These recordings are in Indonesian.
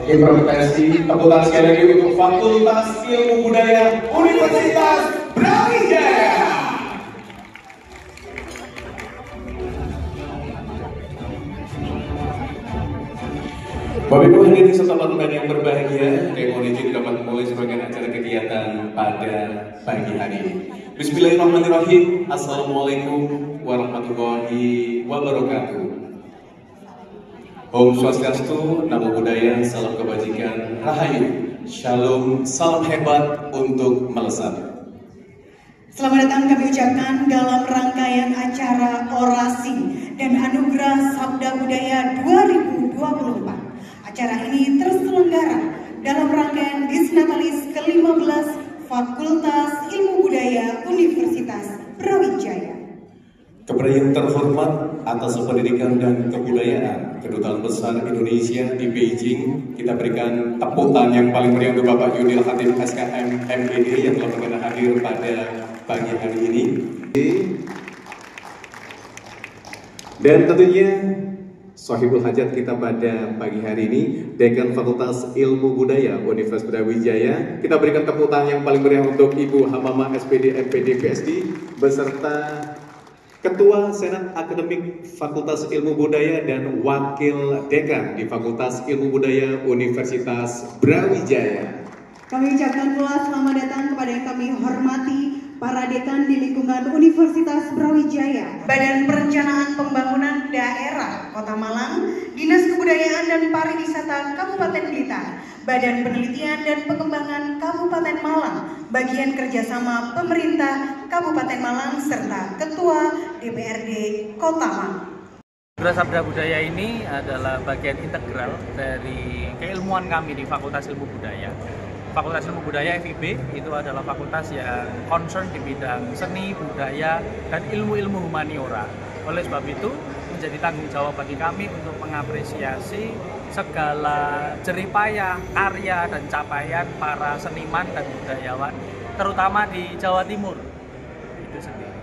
Improvisasi. Tepuk tangan sekali lagi untuk Fakultas Ilmu Budaya Universitas Brawijaya. Bapak Ibu hadirin serta teman yang berbahagia, saya mohon izin dapat memulai sebagian acara kegiatan pada pagi hari ini. Bismillahirrahmanirrahim. Assalamualaikum warahmatullahi wabarakatuh. Om Swastiastu, Namo Buddhaya, salam kebajikan, rahayu, shalom, salam hebat untuk melesat. Selamat datang kami ucapkan dalam rangkaian acara orasi dan anugerah Sabda Budaya 2024. Acara ini terselenggara dalam rangkaian Disnatalis ke-15 Fakultas Ilmu Budaya Universitas Brawijaya. Kepada yang terhormat atas pendidikan dan kebudayaan Kedutaan Besar Indonesia di Beijing, kita berikan tepuk tangan yang paling meriah untuk Bapak Yudil Hatim SKM MED yang telah berkenan hadir pada pagi hari ini. Dan tentunya Sohibul Hajat kita pada pagi hari ini, Dekan Fakultas Ilmu Budaya Universitas Brawijaya. Kita berikan tepuk tangan yang paling meriah untuk Ibu Hamama SPD MPD PSD beserta Ketua Senat Akademik Fakultas Ilmu Budaya dan Wakil Dekan di Fakultas Ilmu Budaya Universitas Brawijaya. Kami ucapkan pula selamat datang kepada yang kami hormati para dekan di lingkungan Universitas Brawijaya, Badan Perencanaan Pembangunan Daerah Kota Malang, Dinas Kebudayaan dan Pariwisata Kabupaten Blitar, Badan Penelitian dan Pengembangan Kabupaten Malang, Bagian Kerjasama Pemerintah Kabupaten Malang, serta Ketua DPRD Kota Malang. Anugerah Sabda Budaya ini adalah bagian integral dari keilmuan kami di Fakultas Ilmu Budaya. Fakultas Ilmu Budaya FIB itu adalah fakultas yang concern di bidang seni, budaya, dan ilmu-ilmu humaniora. Oleh sebab itu, menjadi tanggung jawab bagi kami untuk mengapresiasi segala jeripayah, karya, dan capaian para seniman dan budayawan, terutama di Jawa Timur. Itu sendiri.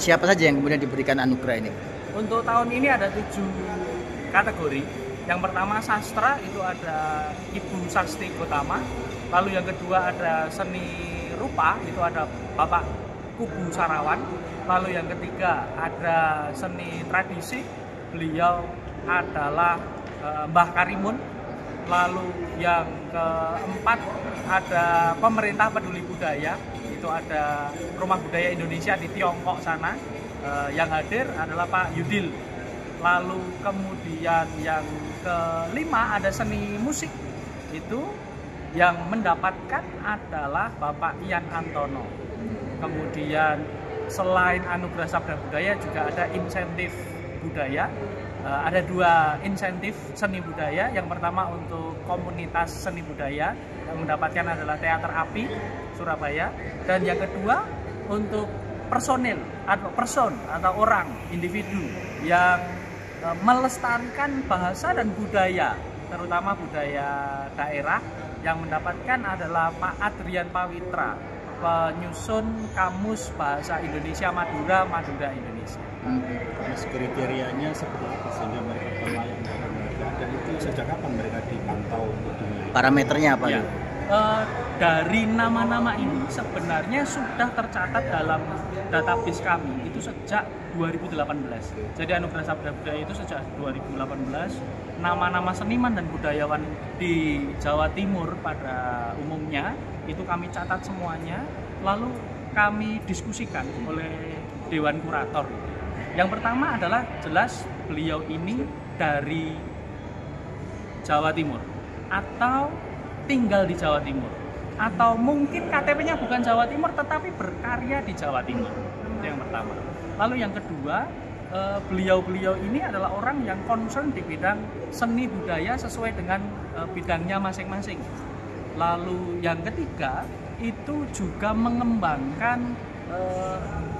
Siapa saja yang kemudian diberikan anugerah ini? Untuk tahun ini ada 7 kategori. Yang pertama sastra, itu ada Ibu Sasti Gotama. Lalu yang kedua ada seni rupa, itu ada Bapak Kubu Sarawan. Lalu yang ketiga ada seni tradisi, beliau adalah Mbah Karimun. Lalu yang keempat ada Pemerintah Peduli Budaya, itu ada Rumah Budaya Indonesia di Tiongkok sana. Yang hadir adalah Pak Yudil. Lalu kemudian yang kelima ada seni musik, itu yang mendapatkan adalah Bapak Ian Antono. Kemudian selain anugerah Sabda Budaya juga ada insentif budaya. Ada 2 insentif seni budaya. Yang pertama untuk komunitas seni budaya yang mendapatkan adalah Teater Api Surabaya, dan yang kedua untuk personil atau person atau orang individu yang melestarikan bahasa dan budaya, terutama budaya daerah, yang mendapatkan adalah Pak Adrian Pawitra, penyusun Kamus Bahasa Indonesia Madura Indonesia. Terus kriterianya seperti apa sehingga mereka layak mendapatkan, dan itu sejak kapan mereka dipantau untuk Parameternya apa? Ya. Dari nama-nama ini sebenarnya sudah tercatat dalam database kami itu sejak 2018. Jadi anugerah Sabda Budaya itu sejak 2018. Nama-nama seniman dan budayawan di Jawa Timur pada umumnya itu kami catat semuanya, lalu kami diskusikan oleh Dewan Kurator. Yang pertama adalah jelas beliau ini dari Jawa Timur atau tinggal di Jawa Timur, atau mungkin KTP-nya bukan Jawa Timur tetapi berkarya di Jawa Timur. Itu yang pertama. Lalu yang kedua, beliau-beliau ini adalah orang yang concern di bidang seni budaya sesuai dengan bidangnya masing-masing. Lalu yang ketiga, itu juga mengembangkan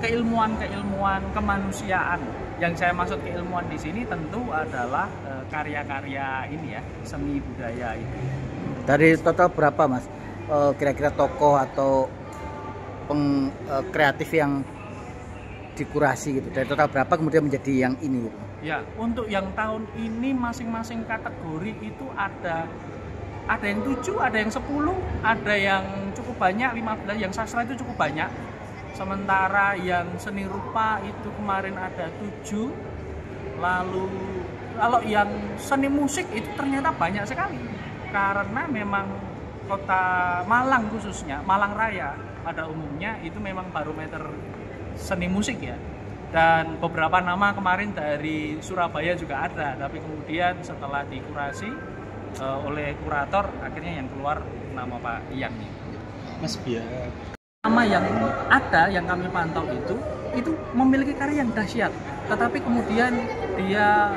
keilmuan-keilmuan kemanusiaan. Yang saya maksud keilmuan di sini tentu adalah karya-karya ini ya, seni budaya ini. Dari total berapa, Mas? Kira-kira tokoh atau kreatif yang dikurasi gitu. Dari total berapa kemudian menjadi yang ini gitu? Ya, untuk yang tahun ini masing-masing kategori itu ada yang 7, ada yang 10, ada yang cukup banyak 15, yang sastra itu cukup banyak. Sementara yang seni rupa itu kemarin ada 7. Lalu kalau yang seni musik itu ternyata banyak sekali. Karena memang Kota Malang khususnya, Malang Raya pada umumnya itu memang barometer seni musik ya. Dan beberapa nama kemarin dari Surabaya juga ada, tapi kemudian setelah dikurasi oleh kurator, akhirnya yang keluar nama Pak Ian nih. Mas biar Nama yang ada, yang kami pantau itu memiliki karya yang dahsyat, tetapi kemudian dia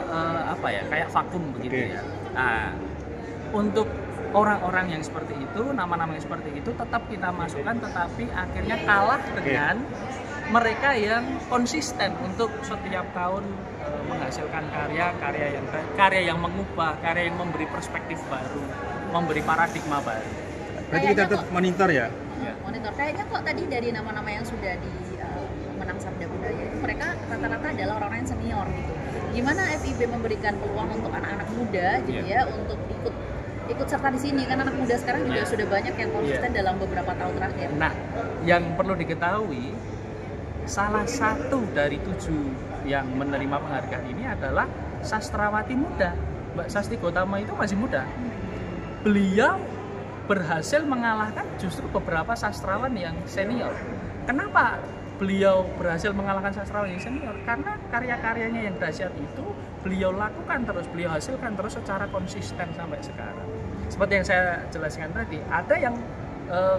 kayak vakum begitu ya. Nah, untuk orang-orang yang seperti itu, nama-nama yang seperti itu tetap kita masukkan, tetapi akhirnya kalah dengan mereka yang konsisten untuk setiap tahun menghasilkan karya yang mengubah, karya yang memberi perspektif baru, memberi paradigma baru. berarti kita tetap monitor ya. Monitor. Kayaknya kok tadi dari nama-nama yang sudah di menang Sabda Budaya itu mereka rata-rata adalah orang-orang yang senior gitu. Gimana FIB memberikan peluang untuk anak-anak muda gitu ya untuk ikut serta di sini, kan anak muda sekarang juga sudah banyak yang konsisten dalam beberapa tahun terakhir. Nah, yang perlu diketahui, salah satu dari 7 yang menerima penghargaan ini adalah sastrawati muda. Mbak Sasti Gotama itu masih muda. Beliau berhasil mengalahkan justru beberapa sastrawan yang senior. Kenapa beliau berhasil mengalahkan sastrawan yang senior? Karena karya-karyanya yang dahsyat itu beliau lakukan terus, beliau hasilkan terus secara konsisten sampai sekarang. Seperti yang saya jelaskan tadi, ada yang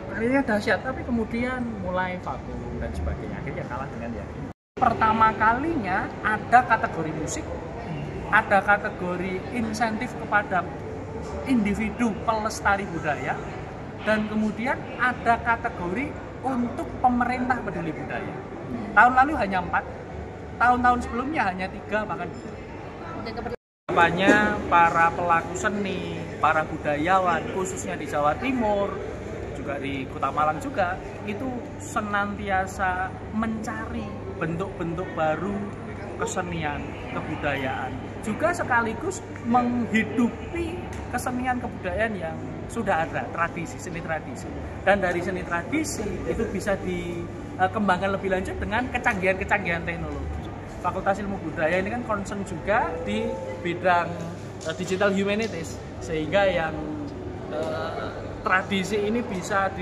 karyanya dahsyat tapi kemudian mulai vakum dan sebagainya, akhirnya kalah dengan yang ini. Pertama kalinya ada kategori musik, ada kategori insentif kepada individu pelestari budaya, dan kemudian ada kategori untuk pemerintah peduli budaya. Tahun lalu hanya 4, tahun-tahun sebelumnya hanya 3 bahkan. Harapannya para pelaku seni, para budayawan khususnya di Jawa Timur, juga di Kota Malang juga, itu senantiasa mencari bentuk-bentuk baru kesenian, kebudayaan, juga sekaligus menghidupi kesenian kebudayaan yang sudah ada, tradisi, seni tradisi. Dan dari seni tradisi itu bisa dikembangkan lebih lanjut dengan kecanggihan-kecanggihan teknologi. Fakultas Ilmu Budaya ini kan concern juga di bidang digital humanities, sehingga yang tradisi ini bisa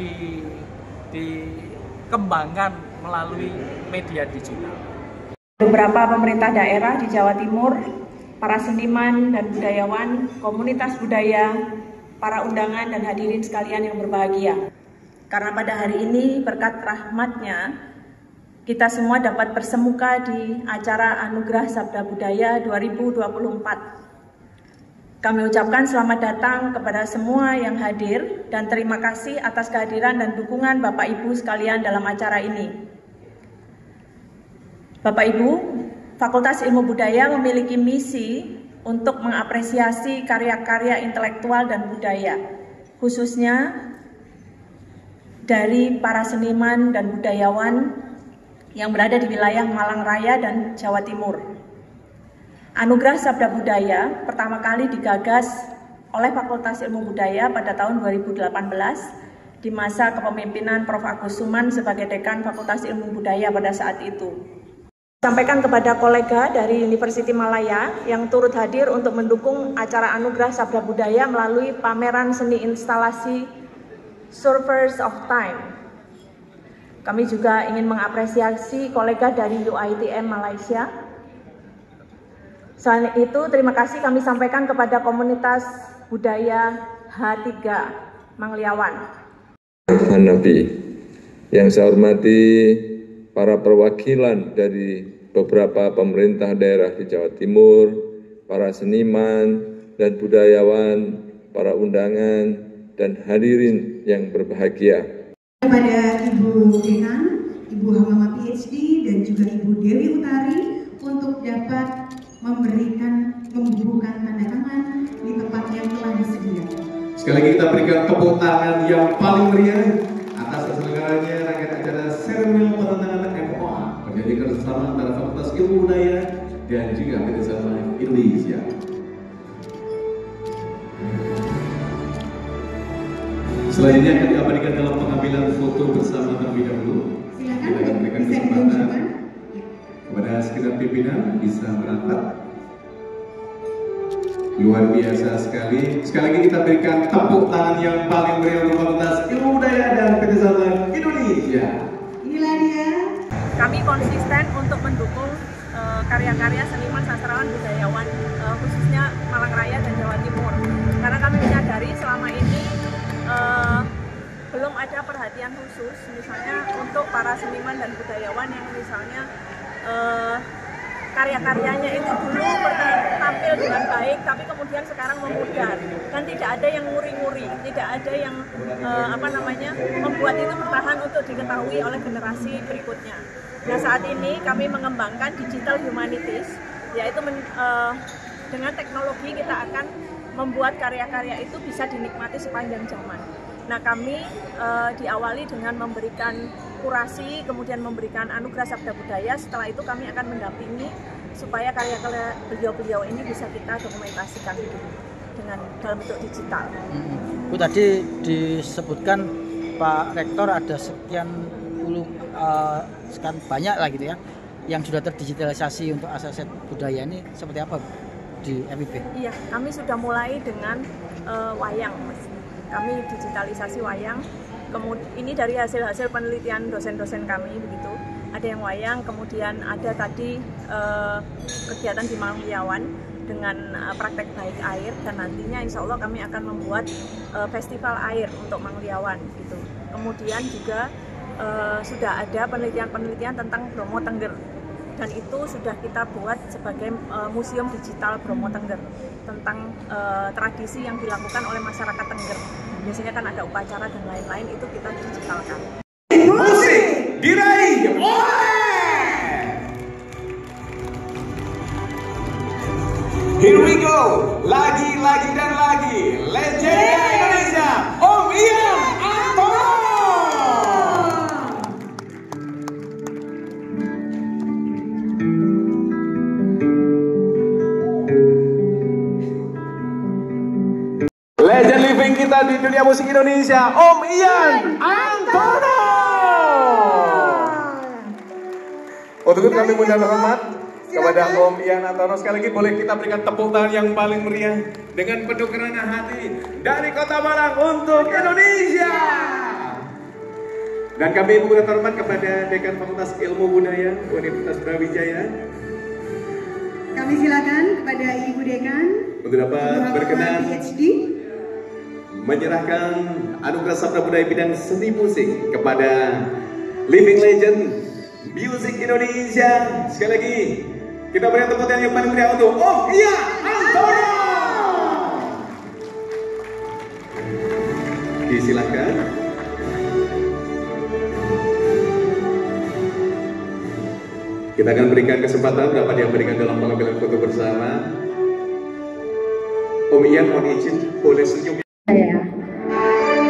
dikembangkan melalui media digital. Beberapa pemerintah daerah di Jawa Timur, para seniman dan budayawan, komunitas budaya, para undangan dan hadirin sekalian yang berbahagia. Karena pada hari ini berkat rahmatnya, kita semua dapat bersemuka di acara Anugerah Sabda Budaya 2024. Kami ucapkan selamat datang kepada semua yang hadir dan terima kasih atas kehadiran dan dukungan Bapak Ibu sekalian dalam acara ini. Bapak Ibu, Fakultas Ilmu Budaya memiliki misi untuk mengapresiasi karya-karya intelektual dan budaya, khususnya dari para seniman dan budayawan yang berada di wilayah Malang Raya dan Jawa Timur. Anugerah Sabda Budaya pertama kali digagas oleh Fakultas Ilmu Budaya pada tahun 2018 di masa kepemimpinan Prof. Agus Suman sebagai Dekan Fakultas Ilmu Budaya pada saat itu. Sampaikan kepada kolega dari University Malaya yang turut hadir untuk mendukung acara Anugerah Sabda Budaya melalui pameran seni instalasi Surfers of Time. Kami juga ingin mengapresiasi kolega dari UiTM Malaysia. Selain itu, terima kasih kami sampaikan kepada komunitas budaya H3 Mangliawan. Hanafi, yang saya hormati para perwakilan dari beberapa pemerintah daerah di Jawa Timur, para seniman dan budayawan, para undangan, dan hadirin yang berbahagia. Kepada Ibu Dekan, Ibu Hamama PhD, dan juga Ibu Dewi Utari untuk dapat membubuhkan tanda tangan di tempat yang telah disediakan. Sekali lagi kita berikan tepuk tangan yang paling meriah atas terselenggaranya rangkaian acara seremonial penandatangan FOA perjanjian kerjasama antara Fakultas Ilmu Budaya dan juga PT Sunlight Indonesia. Selanjutnya akan diabadikan dalam pengambilan foto bersama terlebih dahulu. Silakan, Kita akan berikan bisa kesempatan diucapkan. kepada segenap pimpinan bisa merapat. Luar biasa sekali. Sekali lagi kita berikan tepuk tangan yang paling meriah untuk Fakultas Ilmu Budaya dan PT Sunlight Indonesia. Inilah dia. Kami konsisten untuk mendukung karya-karya seniman, sastrawan, budayawan, khususnya Malang Raya dan Jawa Timur. Karena kami menyadari selama ini belum ada perhatian khusus, misalnya untuk para seniman dan budayawan yang misalnya karya-karyanya itu dulu pernah tampil dengan baik, tapi kemudian sekarang memudar dan tidak ada yang nguri-nguri, tidak ada yang membuat itu bertahan untuk diketahui oleh generasi berikutnya. Nah, saat ini kami mengembangkan digital humanities, yaitu dengan teknologi kita akan membuat karya-karya itu bisa dinikmati sepanjang zaman. Nah, kami diawali dengan memberikan kurasi, kemudian memberikan anugerah Sabda Budaya. Setelah itu kami akan mendampingi supaya karya-karya beliau-beliau ini bisa kita dokumentasikan dengan dalam bentuk digital. Bu, tadi disebutkan Pak Rektor ada sekian banyak lah gitu ya yang sudah terdigitalisasi untuk aset budaya. Ini seperti apa di FIB? Iya, kami sudah mulai dengan wayang, Mas. Kami digitalisasi wayang. Kemudian ini dari hasil-hasil penelitian dosen-dosen kami begitu. Ada yang wayang, kemudian ada tadi kegiatan di Mangliawan dengan praktek baik air, dan nantinya insya Allah kami akan membuat festival air untuk Mangliawan gitu. Kemudian juga sudah ada penelitian-penelitian tentang Bromo Tengger, dan itu sudah kita buat sebagai museum digital Bromo Tengger tentang tradisi yang dilakukan oleh masyarakat Tengger. Biasanya kan ada upacara dan lain-lain, itu kita digitalkan. Musik diraih oleh. Here we go, lagi dan lagi, legenda Indonesia, Om Ian Antono. Legend living kita di dunia musik Indonesia, Om Ian Antono. Untuk itu kami mohon hormat kepada Om Ian Antono. Sekali lagi boleh kita berikan tepuk tangan yang paling meriah dengan penuh kerenah hati dari Kota Malang untuk Indonesia. Dan kami mohon hormat kepada Dekan Fakultas Ilmu Budaya Universitas Brawijaya. Kami silakan kepada Ibu Dekan untuk dapat berkenan PhD menyerahkan anugerah Sabda Budaya bidang seni musik kepada Living Legend Music Indonesia. Sekali lagi kita berikan tepuk tangan yang paling meriah untuk Om Ian Antono. Disilahkan. Kita akan berikan kesempatan dapat diabadikan dalam pengambilan foto bersama. Om Ian mohon izin boleh senyum.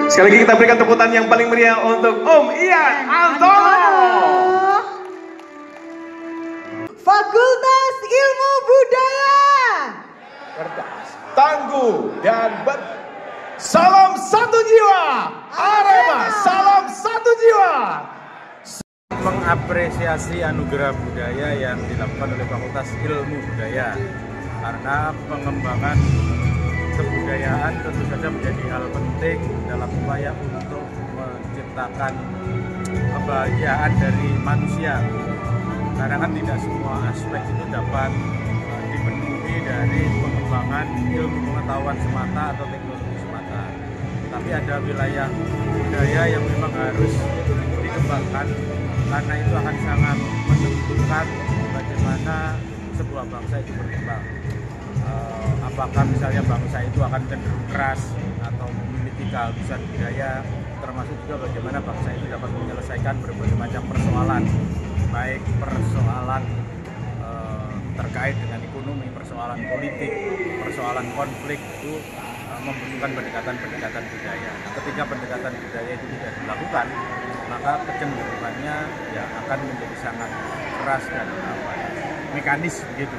Sekali lagi kita berikan tepuk tangan yang paling meriah untuk Om Ian Antono. Fakultas Ilmu Budaya. Cerdas, tangguh, dan salam satu jiwa. Arema, salam satu jiwa. Mengapresiasi anugerah budaya yang dilakukan oleh Fakultas Ilmu Budaya, karena pengembangan kebudayaan tentu saja menjadi hal penting dalam upaya untuk menciptakan kebahagiaan dari manusia, karena kan tidak semua aspek itu dapat dipenuhi dari pengembangan ilmu pengetahuan semata atau teknologi semata, tapi ada wilayah budaya yang memang harus dikembangkan, karena itu akan sangat menentukan bagaimana sebuah bangsa itu berkembang. Apakah misalnya bangsa itu akan cenderung keras atau memiliki kehalusan budaya, termasuk juga bagaimana bangsa itu dapat menyelesaikan berbagai macam persoalan, baik persoalan terkait dengan ekonomi, persoalan politik, persoalan konflik, itu membutuhkan pendekatan-pendekatan budaya. Ketika pendekatan budaya itu tidak dilakukan, maka kecenderungannya ya akan menjadi sangat keras dan mekanis begitu.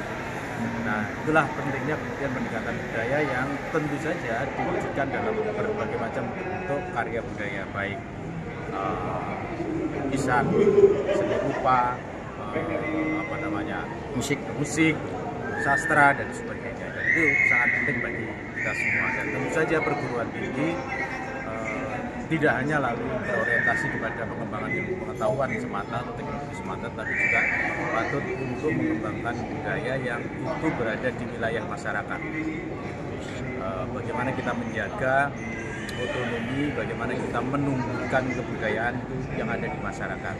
Nah, itulah pentingnya kemudian pendekatan budaya yang tentu saja diwujudkan dalam berbagai macam bentuk karya budaya, baik lukisan, seni rupa, musik, sastra dan sebagainya. Dan itu sangat penting bagi kita semua. Dan tentu saja perguruan tinggi tidak hanya lalu berorientasi kepada pengembangan ilmu pengetahuan semata atau teknologi semata, tapi juga patut untuk mengembangkan budaya yang itu berada di wilayah masyarakat. Bagaimana kita menjaga otonomi, bagaimana kita menumbuhkan kebudayaan itu yang ada di masyarakat.